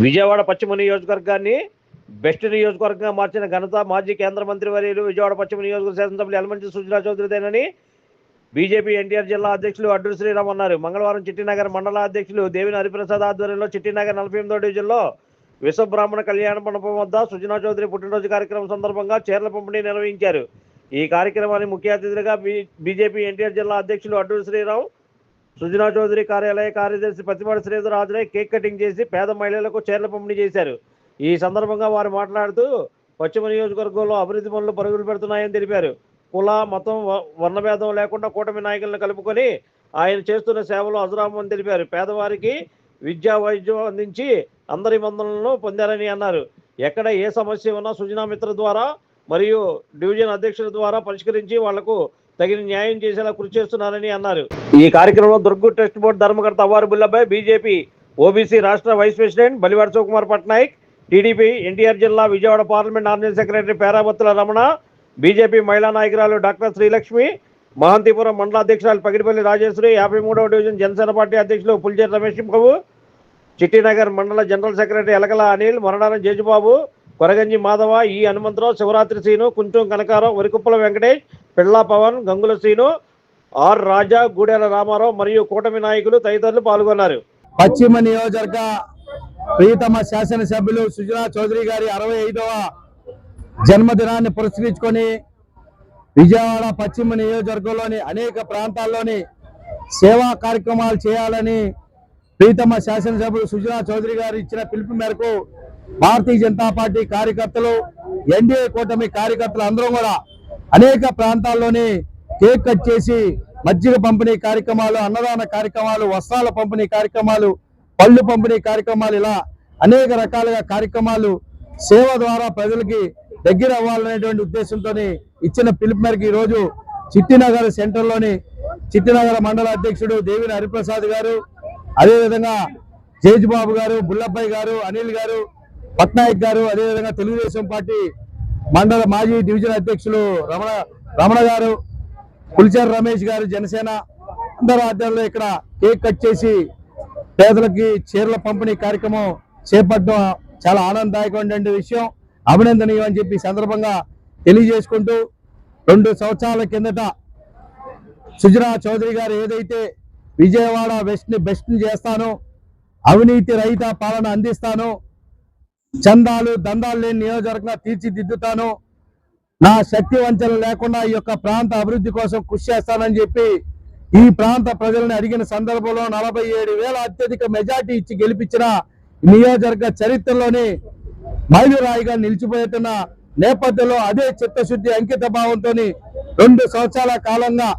విజయవాడ పశ్చిమ నియోజకవర్గాన్ని బెస్ట్ నియోజకవర్గంగా మార్చిన ఘనత మాజీ కేంద్ర మంత్రి వర్యులు విజయవాడ పశ్చిమ నియోజకవర్గ శాసనసభ్యులు యలమంచిలి సుజనా చౌదరిదేనని బీజేపీ ఎన్టీఆర్ జిల్లా అధ్యక్షులు అడ్డూరి శ్రీరామ్ అన్నారు. మంగళవారం చిట్టినగర్ మండల అధ్యక్షులు దేవిని హరిప్రసాద్ ఆధ్వర్యంలో చిట్టినగర్ 48వ డివిజన్లో విశ్వబ్రాహ్మణ కళ్యాణ మండపం వద్ద సుజనా చౌదరి పుట్టినరోజు కార్యక్రమం సందర్భంగా చీరల పంపిణీ నిర్వహించారు. ఈ కార్యక్రమానికి ముఖ్య అతిథిగా బీజేపీ ఎన్టీఆర్ జిల్లా అధ్యక్షులు అడ్డూరి శ్రీరామ్, సుజనా చౌదరి కార్యాలయ కార్యదర్శి పతిపాటి శ్రీధర్ హాజరై కేక్ కటింగ్ చేసి పేద మహిళలకు చీరల పంపిణీ చేశారు. ఈ సందర్భంగా వారు మాట్లాడుతూ పశ్చిమ నియోజకవర్గంలో అభివృద్ధి పనులు పరుగులు పెడుతున్నాయని తెలిపారు. కుల మతం వర్ణభేదం లేకుండా కూటమి నాయకులను కలుపుకొని ఆయన చేస్తున్న సేవలు అజరామని తెలిపారు. పేదవారికి విద్యా వైద్యం అందించి అందరి వందనలను పొందారని అన్నారు. ఎక్కడ ఏ సమస్య ఉన్నా సుజనా మిత్ర ద్వారా మరియు డివిజన్ అధ్యక్షుల ద్వారా పరిష్కరించి వాళ్లకు తగిన న్యాయం చేసేలా కృషి చేస్తున్నారని అన్నారు. ఈ కార్యక్రమంలో దుర్గు ట్రస్ట్ బోర్డు ధర్మకర్త అవ్వారు బుల్లబాయ్, బీజేపీ ఓబీసీ రాష్ట్ర vice president Balivada Shivakumar Patnaik, TDP NTR జిల్లా Vijayawada parliament organising secretary Perabathula Ramana, BJP మహిళా నాయకురాలు డాక్టర్ శ్రీలక్ష్మి, మహాంతిపురం మండల అధ్యక్షురాలు పగిడిపల్లి రాజేశ్వరి, 53వ డివిజన్ జనసేన పార్టీ అధ్యక్షులు పుల్జేరి రమేష్ బాబు, చిట్టినగర్ మండల జనరల్ సెక్రటరీ ఎలకల అనిల్, మొరడారం జేజుబాబు, కొరగంజి మాధవ, ఈ హనుమంతరావు, శివరాత్రి శ్రీను, కుంటం కనకారావు, వరికుప్పల వెంకటేష్, పిళ్ళా పవన్, గంగుల శ్రీను, ఆర్ రాజా, గూడెల రామారావు మరియు కూటమి నాయకులు తదితరులు పాల్గొన్నారు. పశ్చిమ నియోజకవర్గ ప్రియతమ శాసనసభ్యులు సుజనా చౌదరి గారి 65వ జన్మదినాన్ని పురస్కరించుకొని విజయవాడ పశ్చిమ నియోజకవర్గంలోని అనేక ప్రాంతాల్లోని సేవా కార్యక్రమాలు చేయాలని ప్రియతమ శాసనసభ్యులు సుజనా చౌదరి గారు ఇచ్చిన పిలుపు మేరకు భారతీయ జనతా పార్టీ కార్యకర్తలు, ఎన్డీఏ కూటమి కార్యకర్తలు అందరూ కూడా అనేక ప్రాంతాల్లోని కేక్ కట్ చేసి మజ్జిగ పంపిణీ కార్యక్రమాలు, అన్నదాన కార్యక్రమాలు, వస్త్రాల పంపిణీ కార్యక్రమాలు, పళ్ళు పంపిణీ కార్యక్రమాలు, ఇలా అనేక రకాలుగా కార్యక్రమాలు సేవ ద్వారా ప్రజలకి దగ్గర అవ్వాలనేటువంటి ఉద్దేశంతో ఇచ్చిన పిలుపు మేరకు ఈరోజు చిట్టినగర్ సెంటర్లోని చిట్టినగర్ మండల అధ్యక్షుడు దేవిని హరిప్రసాద్ గారు, అదేవిధంగా జేజుబాబు గారు, బుల్లబ్బాయి గారు, అనిల్ గారు, పట్నాయక్ గారు, అదేవిధంగా తెలుగుదేశం పార్టీ మండల మాజీ డివిజన్ అధ్యక్షులు రమణ గారు, పులిచేరి రమేష్ గారు, జనసేన అందరూ ఆధ్వర్యంలో ఇక్కడ కేక్ కట్ చేసి పేదలకి చీరల పంపిణీ కార్యక్రమం చేపట్టడం చాలా ఆనందదాయకమైన విషయం, అభినందనీయం అని చెప్పి సందర్భంగా తెలియజేసుకుంటూ 2 సంవత్సరాల కిందట సుజనా చౌదరి గారు ఏదైతే విజయవాడ బెస్ట్ చేస్తానో, అవినీతి రహిత పాలన అందిస్తానో, చందాలు దందాలు లేని నియోజకవర్గంగా తీర్చిదిద్దుతాను, నా శక్తి వంచన లేకుండా ఈ యొక్క ప్రాంత అభివృద్ధి కోసం కృషి చేస్తానని చెప్పి ఈ ప్రాంత ప్రజలను అడిగిన సందర్భంలో 47,000 అత్యధిక మెజార్టీ ఇచ్చి గెలిపించిన నియోజకవర్గ చరిత్రలోని మైలురాయిగా నిలిచిపోతున్న నేపథ్యంలో అదే చిత్తశుద్ధి అంకిత భావంతో 2 సంవత్సరాల కాలంగా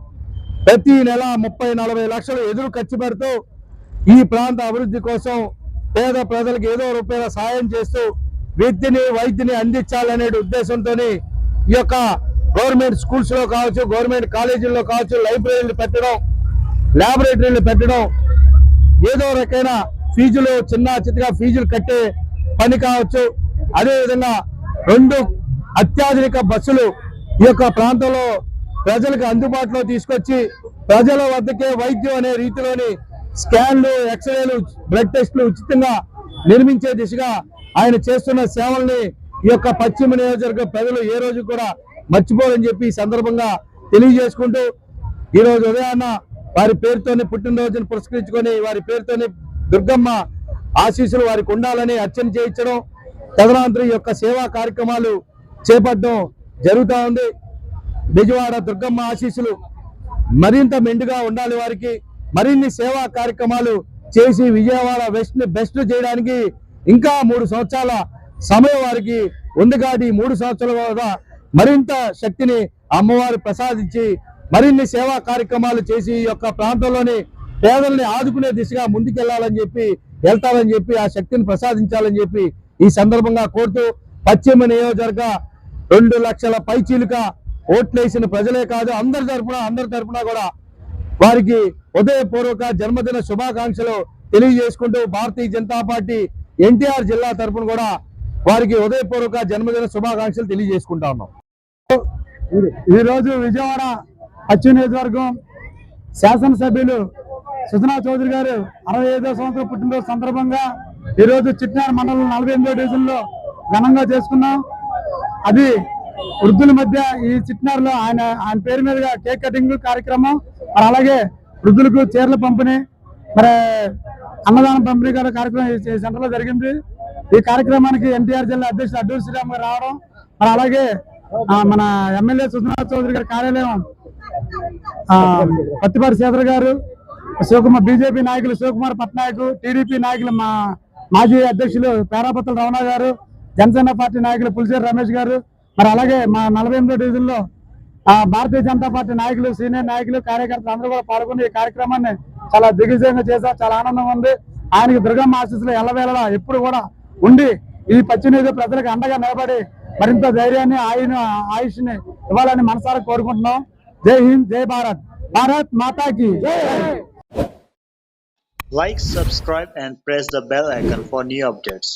ప్రతి నెల 30-40 లక్షలు ఎదురు ఖర్చు పెడుతూ ఈ ప్రాంత అభివృద్ధి కోసం పేద ప్రజలకు ఏదో రూపాయల సాయం చేస్తూ విద్యని వైద్యని అందించాలనే ఉద్దేశంతో ఈ యొక్క గవర్నమెంట్ స్కూల్స్ లో కావచ్చు, గవర్నమెంట్ కాలేజీల్లో కావచ్చు, లైబ్రరీలు పెట్టడం, ల్యాబొరేటరీలు పెట్టడం, ఏదో రకమైన ఫీజులు చిన్నగా ఫీజులు కట్టే పని కావచ్చు, అదేవిధంగా 2 అత్యాధునిక బస్సులు ఈ యొక్క ప్రాంతంలో ప్రజలకు అందుబాటులో తీసుకొచ్చి ప్రజల వద్దకే వైద్యం అనే రీతిలోని స్కాన్లు, ఎక్స్రేలు, బ్లడ్ టెస్టులు ఉచితంగా నిర్మించే దిశగా ఆయన చేస్తున్న సేవల్ని ఈ యొక్క పశ్చిమ నియోజకవర్గ ప్రజలు ఏ రోజు కూడా మర్చిపోరని చెప్పి ఈ సందర్భంగా తెలియజేసుకుంటూ ఈరోజు ఉదయాన్న వారి పేరుతోని పుట్టినరోజును పురస్కరించుకొని వారి పేరుతోని దుర్గమ్మ ఆశీస్సులు వారికి ఉండాలని అర్చన చేయించడం, తదనంతరం ఈ యొక్క సేవా కార్యక్రమాలు చేపట్టడం జరుగుతూ ఉంది. విజయవాడ దుర్గమ్మ ఆశీస్సులు మరింత మెండుగా ఉండాలి, వారికి మరిన్ని సేవా కార్యక్రమాలు చేసి విజయవాడ బెస్ట్ చేయడానికి ఇంకా 3 సంవత్సరాల సమయం వారికి ఉంది. కాబట్టి 3 సంవత్సరాల మరింత శక్తిని అమ్మవారు ప్రసాదించి మరిన్ని సేవా కార్యక్రమాలు చేసి ఈ యొక్క ప్రాంతంలోని పేదల్ని ఆదుకునే దిశగా ముందుకెళ్లాలని వెళ్తారని చెప్పి ఆ శక్తిని ప్రసాదించాలని చెప్పి ఈ సందర్భంగా కోరుతూ పశ్చిమ నియోజకవర్గ 2 లక్షల పైచీలుక ఓట్లేసిన ప్రజలే కాదు అందరి తరపున కూడా వారికి హృదయపూర్వక జన్మదిన శుభాకాంక్షలు తెలియజేసుకుంటూ భారతీయ జనతా పార్టీ ఎన్టీఆర్ జిల్లా తరపున కూడా వారికి హృదయపూర్వక జన్మదిన శుభాకాంక్షలు తెలియజేసుకుంటా ఉన్నాం. ఈరోజు విజయవాడ పశ్చిమ నియోజకవర్గం శాసనసభ్యులు సుజనా చౌదరి గారు 65వ సంవత్సరం పుట్టినరోజు సందర్భంగా ఈరోజు చిట్నార్ మండలం 48వ డివిజన్ లో ఘనంగా చేసుకున్నాం. అది వృద్ధుల మధ్య ఈ చిట్నార్ లో ఆయన పేరు మీదుగా కేక్ కటింగ్ కార్యక్రమం, మరి అలాగే వృద్ధులకు చీరల పంపిణీ, మరి అన్నదానం పంపిణీ కార్యక్రమం ఈ సెంటర్ లో జరిగింది. ఈ కార్యక్రమానికి ఎన్టీఆర్ జిల్లా అధ్యక్షుడు అడ్డూరి శ్రీరామ్ గారు రావడం, మరి అలాగే మన ఎమ్మెల్యే సుజనా చౌదరి గారి కార్యాలయం పత్తిపాటి శ్రీధర్ గారు, శివకుమార్ బీజేపీ నాయకులు శివకుమార్ పట్నాయక్, టీడీపీ నాయకులు మాజీ అధ్యక్షులు పేరాపత్తుల రమణ గారు, జనసేన పార్టీ నాయకులు పులిసేరి రమేష్ గారు, మరి అలాగే మా 48వ డివిజన్ లో భారతీయ జనతా పార్టీ నాయకులు, సీనియర్ నాయకులు, కార్యకర్తలు అందరూ కూడా పాల్గొని ఈ కార్యక్రమాన్ని చాలా దిగ్విజయంగా చేశారు. చాలా ఆనందంగా ఉంది. ఆయనకి దుర్గమ్మ ఆశీస్సులు ఎల్లవేళలా ఎప్పుడు కూడా ఉండి ఈ పశ్చిమ ప్రజలకు అండగా నిలబడి మరింత ధైర్యాన్ని ఆయుష్ని ఇవ్వాలని మనసారా కోరుకుంటున్నాం. జై హింద్, జై భారత్, భారత్ మాతాకి జై. Like, subscribe and press the bell icon for new updates.